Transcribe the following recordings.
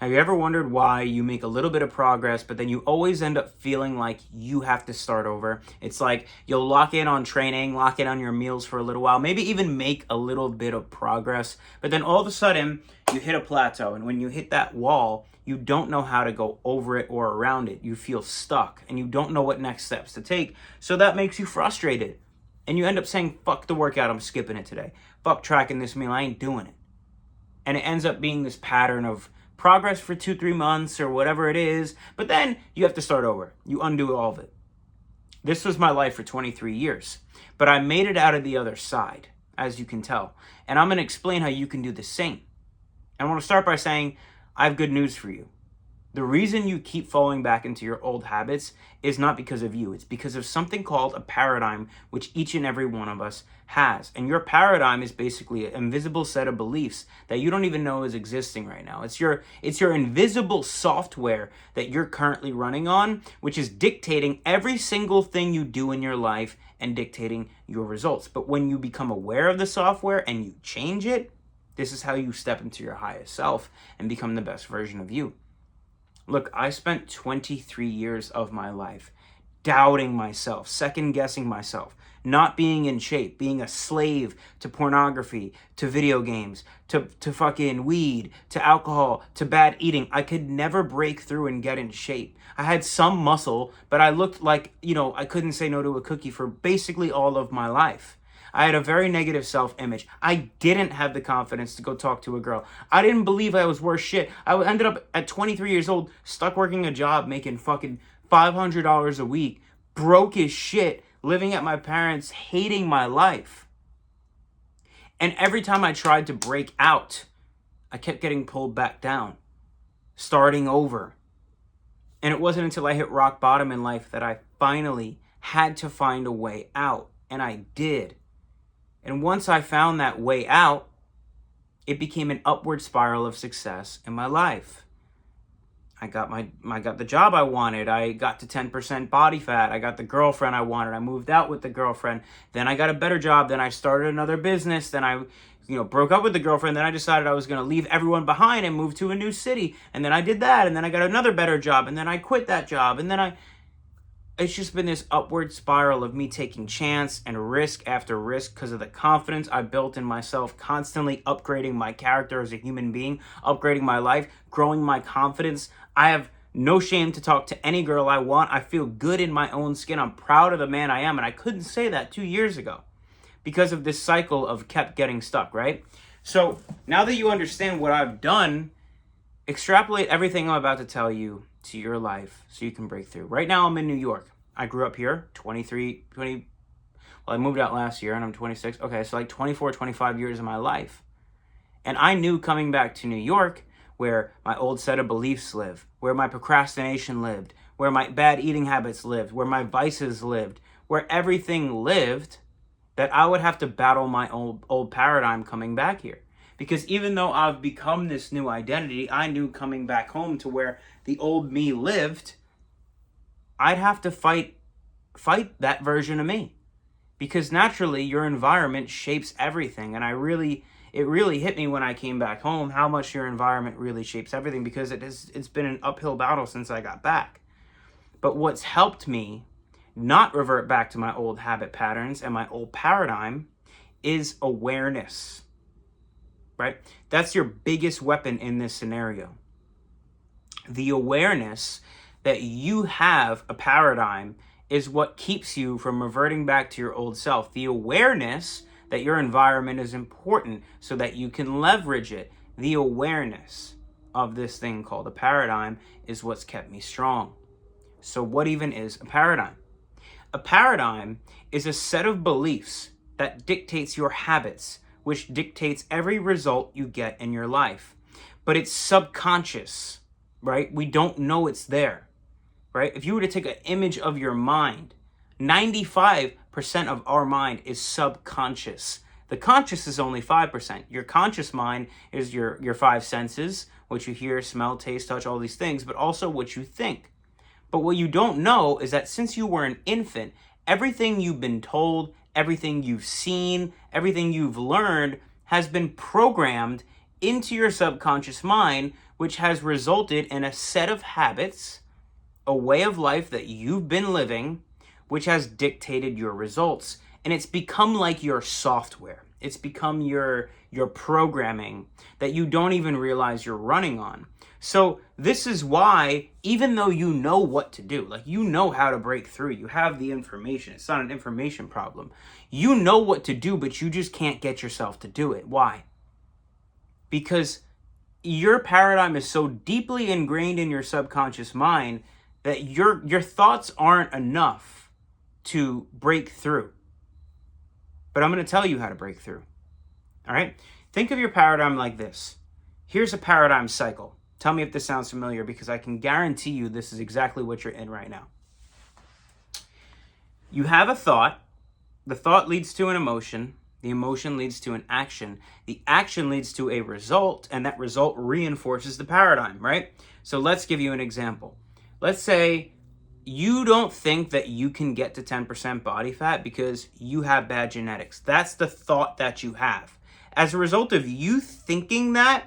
Have you ever wondered why you make a little bit of progress, but then you always end up feeling like you have to start over? It's like you'll lock in on training, lock in on your meals for a little while, maybe even make a little bit of progress, but then all of a sudden you hit a plateau. And when you hit that wall, you don't know how to go over it or around it. You feel stuck and you don't know what next steps to take. So that makes you frustrated. And you end up saying, fuck the workout, I'm skipping it today. Fuck tracking this meal, I ain't doing it. And it ends up being this pattern of progress for 2-3 months or whatever it is, but then you have to start over. You undo all of it. This was my life for 23 years, but I made it out of the other side, as you can tell. And I'm going to explain how you can do the same. I want to start by saying, I have good news for you. The reason you keep falling back into your old habits is not because of you. It's because of something called a paradigm, which each and every one of us has. And your paradigm is basically an invisible set of beliefs that you don't even know is existing right now. It's your invisible software that you're currently running on, which is dictating every single thing you do in your life and dictating your results. But when you become aware of the software and you change it, this is how you step into your highest self and become the best version of you. Look, I spent 23 years of my life doubting myself, second-guessing myself, not being in shape, being a slave to pornography, to video games, to fucking weed, to alcohol, to bad eating. I could never break through and get in shape. I had some muscle, but I looked like, I couldn't say no to a cookie for basically all of my life. I had a very negative self-image. I didn't have the confidence to go talk to a girl. I didn't believe I was worth shit. I ended up at 23 years old, stuck working a job, making fucking $500 a week, broke as shit, living at my parents', hating my life. And every time I tried to break out, I kept getting pulled back down, starting over. And it wasn't until I hit rock bottom in life that I finally had to find a way out. And I did. And once I found that way out, it became an upward spiral of success in my life. I got the job I wanted. I got to 10% body fat. I got the girlfriend I wanted. I moved out with the girlfriend. Then I got a better job. Then I started another business. Then I, broke up with the girlfriend. Then I decided I was going to leave everyone behind and move to a new city. And then I did that. And then I got another better job. And then I quit that job. And then it's just been this upward spiral of me taking chance and risk after risk because of the confidence I built in myself, constantly upgrading my character as a human being, upgrading my life, growing my confidence. I have no shame to talk to any girl I want. I feel good in my own skin. I'm proud of the man I am. And I couldn't say that 2 years ago because of this cycle of kept getting stuck, right? So now that you understand what I've done, extrapolate everything I'm about to tell you to your life so you can break through. Right now I'm in New York. I grew up here, I moved out last year and I'm 26. Okay, so 24, 25 years of my life. And I knew coming back to New York, where my old set of beliefs live, where my procrastination lived, where my bad eating habits lived, where my vices lived, where everything lived, that I would have to battle my old paradigm coming back here. Because even though I've become this new identity, I knew coming back home to where the old me lived, I'd have to fight that version of me. Because naturally, your environment shapes everything. And it really hit me when I came back home how much your environment really shapes everything, because it's been an uphill battle since I got back. But what's helped me not revert back to my old habit patterns and my old paradigm is awareness. Right? That's your biggest weapon in this scenario. The awareness that you have a paradigm is what keeps you from reverting back to your old self. The awareness that your environment is important so that you can leverage it. The awareness of this thing called a paradigm is what's kept me strong. So what even is a paradigm? A paradigm is a set of beliefs that dictates your habits, which dictates every result you get in your life. But it's subconscious, right? We don't know it's there, right? If you were to take an image of your mind, 95% of our mind is subconscious. The conscious is only 5%. Your conscious mind is your five senses, what you hear, smell, taste, touch, all these things, but also what you think. But what you don't know is that since you were an infant, everything you've been told, everything you've seen, everything you've learned has been programmed into your subconscious mind, which has resulted in a set of habits, a way of life that you've been living, which has dictated your results. And it's become like your software. It's become your programming that you don't even realize you're running on. So this is why, even though you know what to do, like you know how to break through, you have the information, it's not an information problem. You know what to do, but you just can't get yourself to do it. Why? Because your paradigm is so deeply ingrained in your subconscious mind that your thoughts aren't enough to break through. But I'm going to tell you how to break through. All right? Think of your paradigm like this. Here's a paradigm cycle. Tell me if this sounds familiar, because I can guarantee you this is exactly what you're in right now. You have a thought. The thought leads to an emotion. The emotion leads to an action. The action leads to a result, and that result reinforces the paradigm, right? So let's give you an example. Let's say you don't think that you can get to 10% body fat because you have bad genetics. That's the thought that you have. As a result of you thinking that,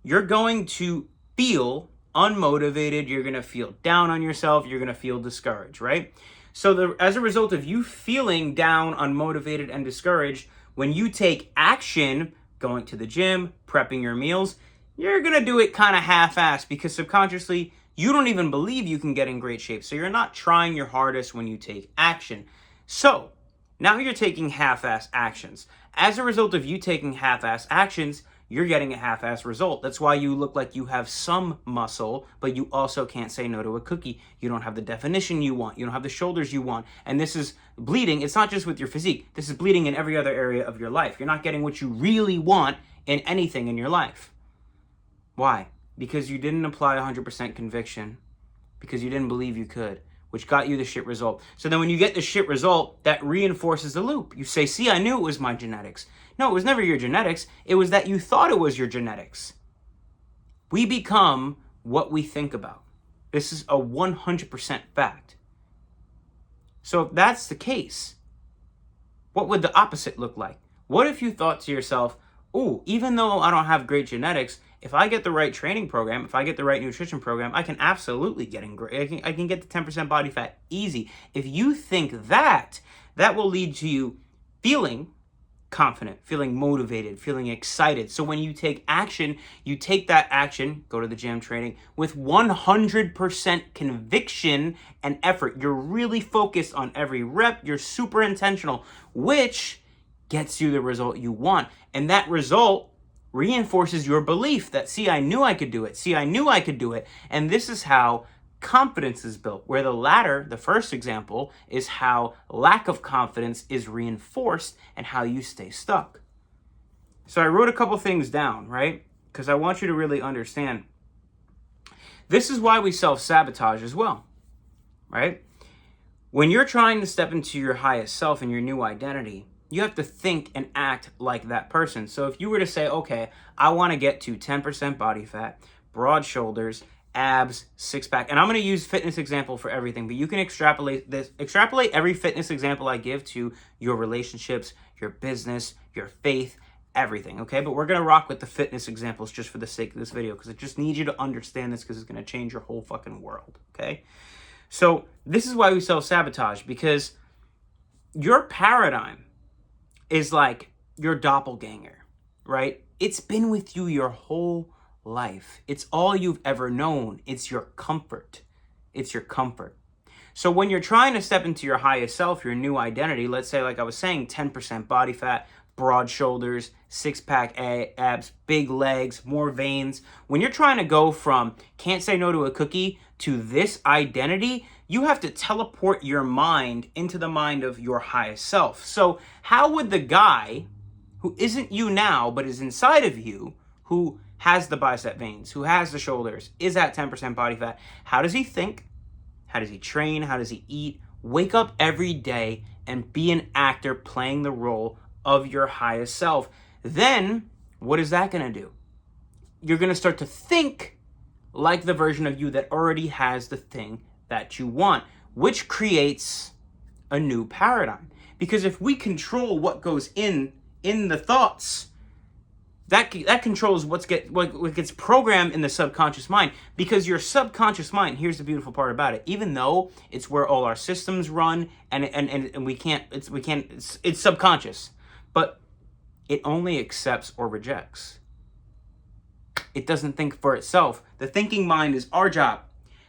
you're going to feel unmotivated. You're going to feel down on yourself. You're going to feel discouraged, right? So as a result of you feeling down, unmotivated, and discouraged, when you take action, going to the gym, prepping your meals, you're going to do it kind of half-assed because subconsciously you don't even believe you can get in great shape. So you're not trying your hardest when you take action. So now you're taking half-assed actions. As a result of you taking half-assed actions, you're getting a half-assed result. That's why you look like you have some muscle, but you also can't say no to a cookie. You don't have the definition you want. You don't have the shoulders you want. And this is bleeding. It's not just with your physique. This is bleeding in every other area of your life. You're not getting what you really want in anything in your life. Why? Because you didn't apply 100% conviction, because you didn't believe you could, which got you the shit result. So then when you get the shit result, that reinforces the loop. You say, see, I knew it was my genetics. No, it was never your genetics. It was that you thought it was your genetics. We become what we think about. This is a 100% fact. So if that's the case, what would the opposite look like? What if you thought to yourself, oh, even though I don't have great genetics, if I get the right training program, if I get the right nutrition program, I can absolutely get in great. I can get to 10% body fat easy. If you think that, that will lead to you feeling confident, feeling motivated, feeling excited. So when you take action, you take that action, go to the gym training, with 100% conviction and effort. You're really focused on every rep. You're super intentional, which gets you the result you want. And that result reinforces your belief that, see, I knew I could do it. See, I knew I could do it. And this is how confidence is built, where the latter, the first example, is how lack of confidence is reinforced and how you stay stuck. So I wrote a couple things down, right? Because I want you to really understand. This is why we self-sabotage as well, right? When you're trying to step into your highest self and your new identity, you have to think and act like that person. So if you were to say, okay, I want to get to 10% body fat, broad shoulders, abs, six-pack, and I'm going to use fitness example for everything, but you can extrapolate every fitness example I give to your relationships, your business, your faith, everything, okay? But we're going to rock with the fitness examples just for the sake of this video, because I just need you to understand this, because it's going to change your whole fucking world, okay? So this is why we self-sabotage, because your paradigm is like your doppelganger, right? It's been with you your whole life. It's all you've ever known. It's your comfort. It's your comfort. So when you're trying to step into your highest self, your new identity, let's say, like I was saying, 10% body fat, broad shoulders, six-pack abs, big legs, more veins. When you're trying to go from can't say no to a cookie to this identity, you have to teleport your mind into the mind of your highest self. So how would the guy who isn't you now, but is inside of you, who has the bicep veins, who has the shoulders, is at 10% body fat, how does he think? How does he train? How does he eat? Wake up every day and be an actor playing the role of your highest self. Then what is that going to do? You're going to start to think like the version of you that already has the thing that you want, which creates a new paradigm. Because if we control what goes in the thoughts, That controls what gets programmed in the subconscious mind, because your subconscious mind, here's the beautiful part about it, even though it's where all our systems run, and it's subconscious, but it only accepts or rejects. It doesn't think for itself. The thinking mind is our job.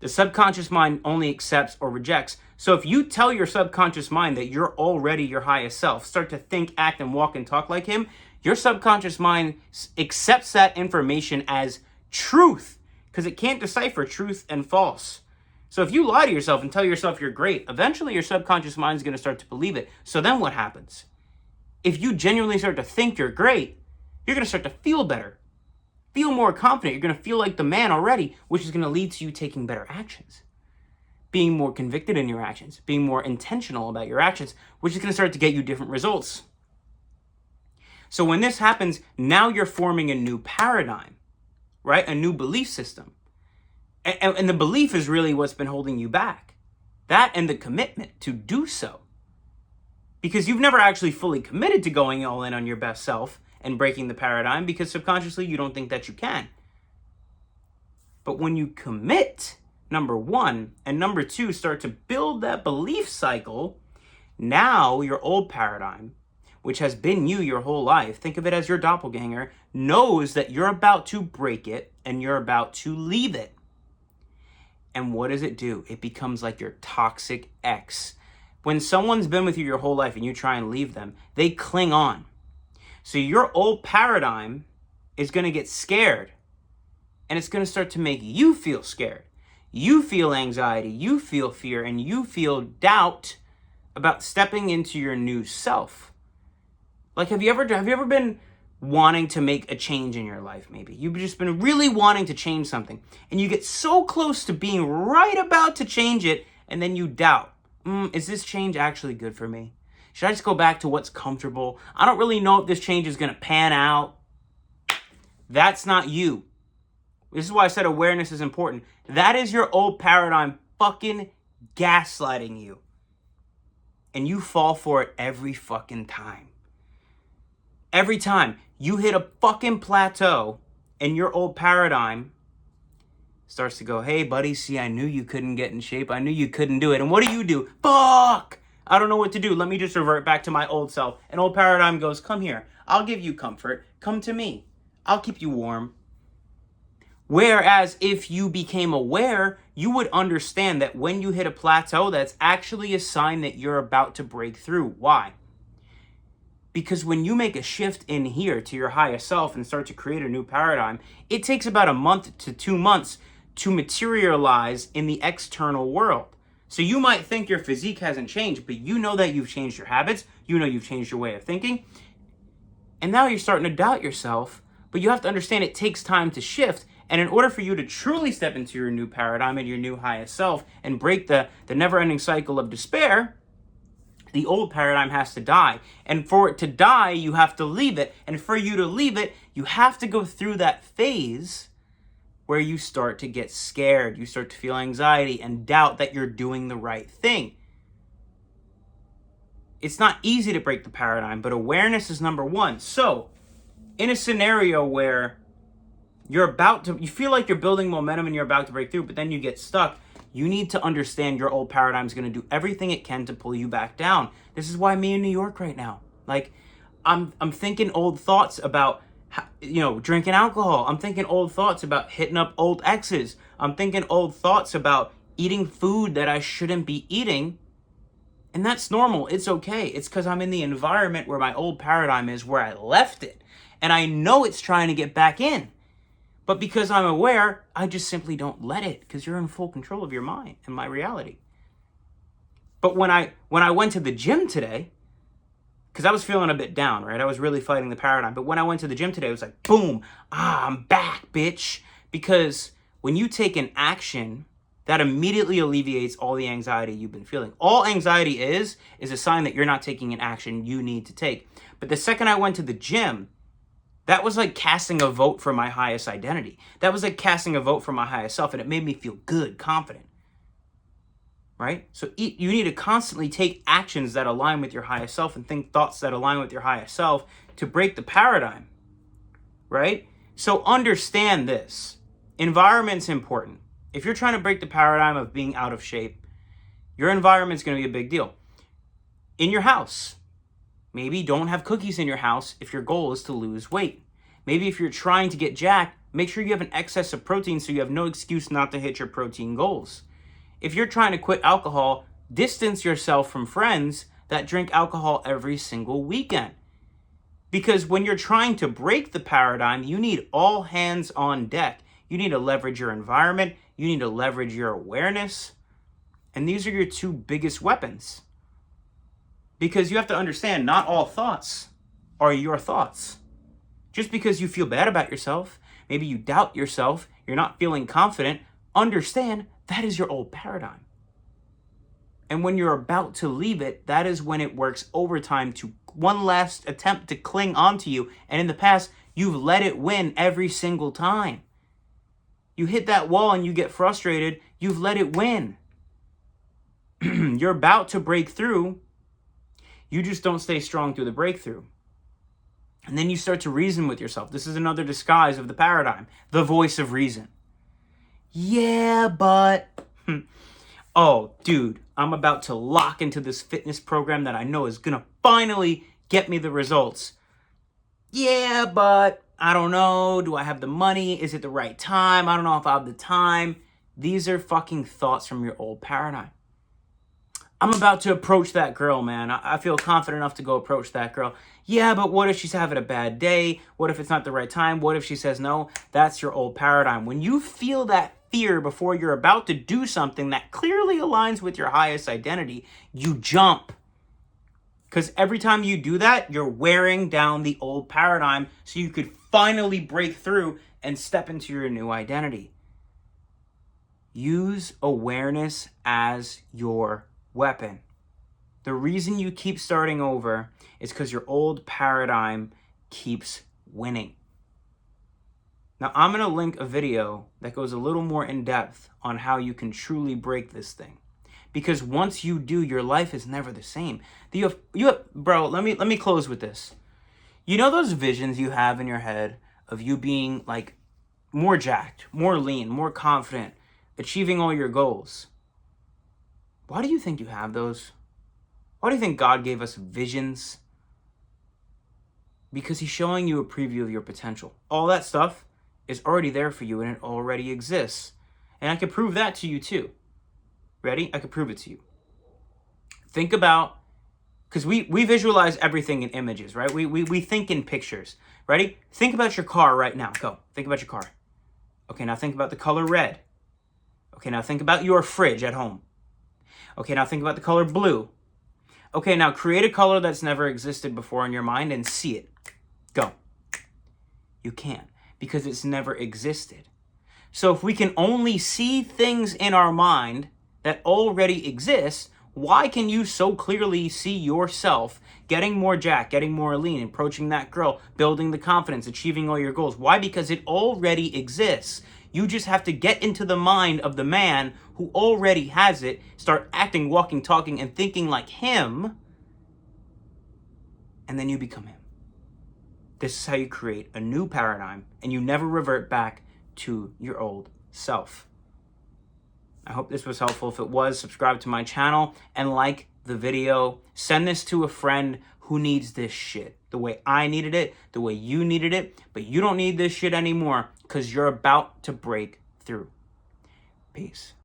The subconscious mind only accepts or rejects. So if you tell your subconscious mind that you're already your highest self, start to think, act, and walk and talk like him, your subconscious mind accepts that information as truth, because it can't decipher truth and false. So if you lie to yourself and tell yourself you're great, eventually your subconscious mind is going to start to believe it. So then what happens? If you genuinely start to think you're great, you're going to start to feel better, feel more confident. You're going to feel like the man already, which is going to lead to you taking better actions, being more convicted in your actions, being more intentional about your actions, which is going to start to get you different results. So when this happens, now you're forming a new paradigm, right? A new belief system. And the belief is really what's been holding you back. That and the commitment to do so. Because you've never actually fully committed to going all in on your best self and breaking the paradigm, because subconsciously you don't think that you can. But when you commit, number one, and number two, start to build that belief cycle, now your old paradigm, which has been you your whole life, think of it as your doppelganger, knows that you're about to break it and you're about to leave it. And what does it do? It becomes like your toxic ex. When someone's been with you your whole life and you try and leave them, they cling on. So your old paradigm is going to get scared, and it's going to start to make you feel scared. You feel anxiety, you feel fear, and you feel doubt about stepping into your new self. Like, have you ever been wanting to make a change in your life? Maybe you've just been really wanting to change something, and you get so close to being right about to change it, and then you doubt, is this change actually good for me? Should I just go back to what's comfortable? I don't really know if this change is going to pan out. That's not you. This is why I said awareness is important. That is your old paradigm fucking gaslighting you, and you fall for it every fucking time. Every time you hit a fucking plateau and your old paradigm starts to go, hey, buddy, see, I knew you couldn't get in shape. I knew you couldn't do it. And what do? Fuck! I don't know what to do. Let me just revert back to my old self. And old paradigm goes, come here. I'll give you comfort. Come to me. I'll keep you warm. Whereas if you became aware, you would understand that when you hit a plateau, that's actually a sign that you're about to break through. Why? Because when you make a shift in here to your highest self and start to create a new paradigm, it takes about a month to 2 months to materialize in the external world. So you might think your physique hasn't changed, but you know that you've changed your habits, you know you've changed your way of thinking, and now you're starting to doubt yourself, but you have to understand it takes time to shift, and in order for you to truly step into your new paradigm and your new highest self and break the never-ending cycle of despair, the old paradigm has to die. And for it to die, you have to leave it. And for you to leave it, you have to go through that phase where you start to get scared. You start to feel anxiety and doubt that you're doing the right thing. It's not easy to break the paradigm, but awareness is number one. So, in a scenario where you feel like you're building momentum and you're about to break through, but then you get stuck, you need to understand your old paradigm is going to do everything it can to pull you back down. This is why me in New York right now. Like, I'm thinking old thoughts about, drinking alcohol. I'm thinking old thoughts about hitting up old exes. I'm thinking old thoughts about eating food that I shouldn't be eating. And that's normal. It's okay. It's because I'm in the environment where my old paradigm is, where I left it. And I know it's trying to get back in. But because I'm aware, I just simply don't let it, because you're in full control of your mind and my reality. But when I went to the gym today, because I was feeling a bit down, right? I was really fighting the paradigm. But when I went to the gym today, it was like, boom, I'm back, bitch. Because when you take an action, that immediately alleviates all the anxiety you've been feeling. All anxiety is a sign that you're not taking an action you need to take. But the second I went to the gym, that was like casting a vote for my highest identity. That was like casting a vote for my highest self, and it made me feel good, confident, right? So you need to constantly take actions that align with your highest self and think thoughts that align with your highest self to break the paradigm. right? So understand this. Environment's important. If you're trying to break the paradigm of being out of shape, your environment's going to be a big deal. In your house, maybe don't have cookies in your house if your goal is to lose weight. Maybe if you're trying to get jacked, make sure you have an excess of protein so you have no excuse not to hit your protein goals. If you're trying to quit alcohol, distance yourself from friends that drink alcohol every single weekend. Because when you're trying to break the paradigm, you need all hands on deck. You need to leverage your environment. You need to leverage your awareness. And these are your two biggest weapons. Because you have to understand, not all thoughts are your thoughts. Just because you feel bad about yourself, maybe you doubt yourself, you're not feeling confident, understand that is your old paradigm. And when you're about to leave it, that is when it works overtime to one last attempt to cling onto you. And in the past, you've let it win every single time. You hit that wall and you get frustrated, you've let it win. You're about to break through. You just don't stay strong through the breakthrough. And then you start to reason with yourself. This is another disguise of the paradigm, the voice of reason. Yeah, but... Oh, dude, I'm about to lock into this fitness program that I know is going to finally get me the results. Yeah, but I don't know. Do I have the money? Is it the right time? I don't know if I have the time. These are fucking thoughts from your old paradigm. I'm about to approach that girl, man. I feel confident enough to go approach that girl. Yeah, but what if she's having a bad day? What if it's not the right time? What if she says no? That's your old paradigm. When you feel that fear before you're about to do something that clearly aligns with your highest identity, you jump. Because every time you do that, you're wearing down the old paradigm so you could finally break through and step into your new identity. Use awareness as your weapon. The reason you keep starting over is because your old paradigm keeps winning. Now, I'm going to link a video that goes a little more in depth on how you can truly break this thing. Because once you do, your life is never the same. Bro, let me close with this. You know those visions you have in your head of you being like more jacked, more lean, more confident, achieving all your goals? Why do you think you have those? Why do you think God gave us visions? Because he's showing you a preview of your potential. All that stuff is already there for you and it already exists. And I can prove that to you too. Ready? I can prove it to you. Think about, because we visualize everything in images, right? We think in pictures. Ready? Think about your car right now. Go. Think about your car. Okay, now think about the color red. Okay, now think about your fridge at home. Okay, now think about the color blue. Okay, now create a color that's never existed before in your mind and see it. Go. You can't, because it's never existed. So if we can only see things in our mind that already exist, why can you so clearly see yourself getting more jacked, getting more lean, approaching that girl, building the confidence, achieving all your goals? Why? Because it already exists. You just have to get into the mind of the man who already has it, start acting, walking, talking, and thinking like him, and then you become him. This is how you create a new paradigm, and you never revert back to your old self. I hope this was helpful. If it was, subscribe to my channel and like the video. Send this to a friend who needs this shit. The way I needed it, the way you needed it, but you don't need this shit anymore because you're about to break through. Peace.